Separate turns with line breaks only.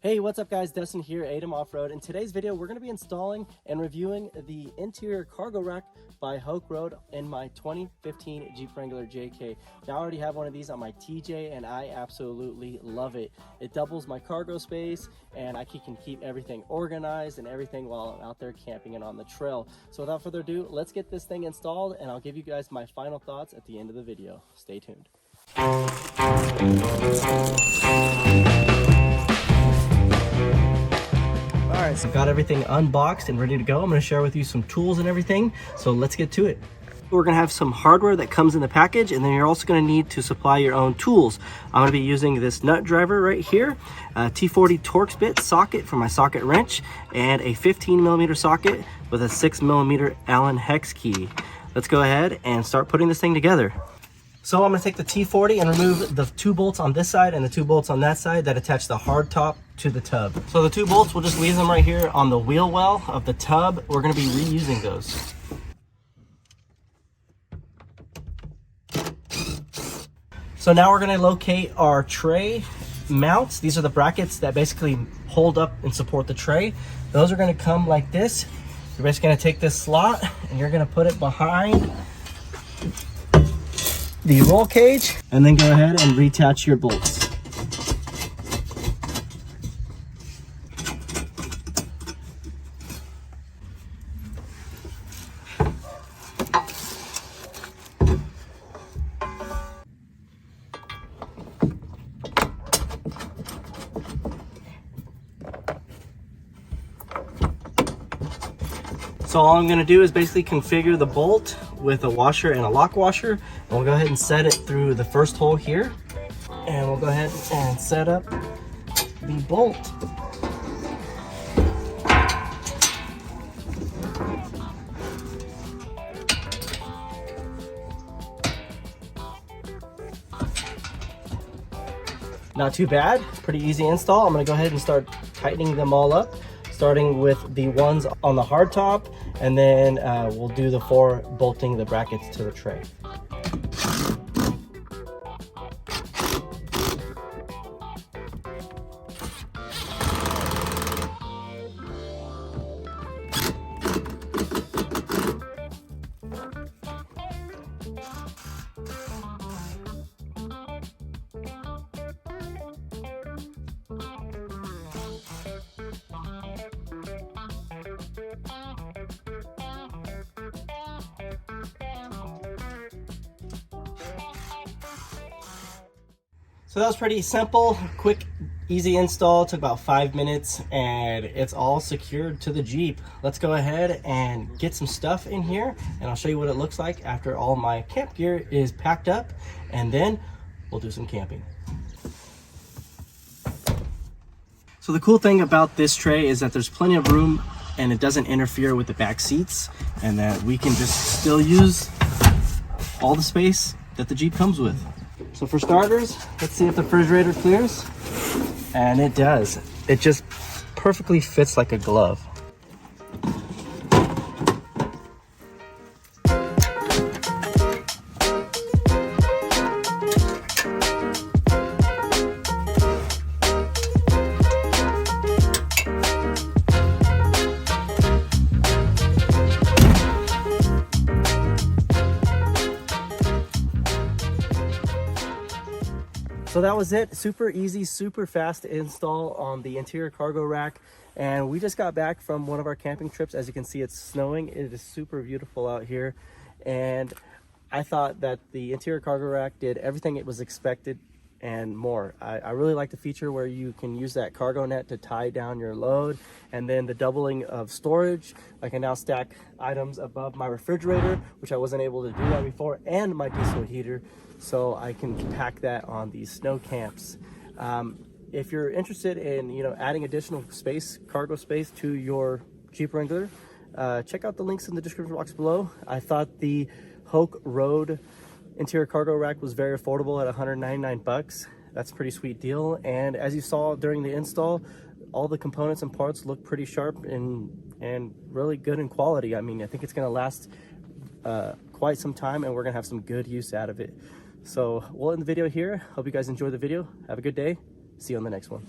Hey, what's up guys? Dustin here, Adam Off-Road. In today's video, we're going to be installing and reviewing the interior cargo rack by HookeRoad in my 2015 Jeep Wrangler JK. Now I already have one of these on my TJ and I absolutely love it. It doubles my cargo space and I can keep everything organized and everything while I'm out there camping and on the trail. So without further ado, let's get this thing installed and I'll give you guys my final thoughts at the end of the video. Stay tuned. Alright, so got everything unboxed and ready to go. I'm going to share with you some tools and everything, so let's get to it. We're going to have some hardware that comes in the package, and then you're also going to need to supply your own tools. I'm going to be using this nut driver right here, a T40 Torx bit socket for my socket wrench, and a 15mm socket with a 6mm Allen hex key. Let's go ahead and start putting this thing together. So I'm going to take the T40 and remove the 2 bolts on this side and the 2 bolts on that side that attach the hardtop to the tub. So the 2 bolts, we'll just leave them right here on the wheel well of the tub. We're going to be reusing those. So now we're going to locate our tray mounts. These are the brackets that basically hold up and support the tray. Those are going to come like this. You're basically going to take this slot and you're going to put it behind the roll cage and then go ahead and reattach your bolts. So all I'm going to do is basically configure the bolt with a washer and a lock washer. And we'll go ahead and set it through the first hole here. And we'll go ahead and set up the bolt. Not too bad, pretty easy install. I'm going to go ahead and start tightening them all up, starting with the ones on the hardtop, and then we'll do the 4 bolting the brackets to the tray. So that was pretty simple, quick, easy install. It took about 5 minutes and it's all secured to the Jeep. Let's go ahead and get some stuff in here and I'll show you what it looks like after all my camp gear is packed up, and then we'll do some camping. So the cool thing about this tray is that there's plenty of room and it doesn't interfere with the back seats, and that we can just still use all the space that the Jeep comes with. So for starters, let's see if the refrigerator clears. And it does. It just perfectly fits like a glove. So that was it. Super easy, super fast install on the interior cargo rack. And we just got back from one of our camping trips. As you can see, it's snowing. It is super beautiful out here. And I thought that the interior cargo rack did everything it was expected and more. I really like the feature where you can use that cargo net to tie down your load, and then the doubling of storage. I can now stack items above my refrigerator, which I wasn't able to do that before, and my diesel heater, so I can pack that on these snow camps. If you're interested in adding additional space, cargo space to your Jeep Wrangler, check out the links in the description box below. I thought the HookeRoad interior cargo rack was very affordable at 199 bucks. That's a pretty sweet deal. And as you saw during the install, all the components and parts look pretty sharp and really good in quality. I mean, I think it's going to last quite some time, and we're going to have some good use out of it. So we'll end the video here. Hope you guys enjoyed the video. Have a good day. See you on the next one.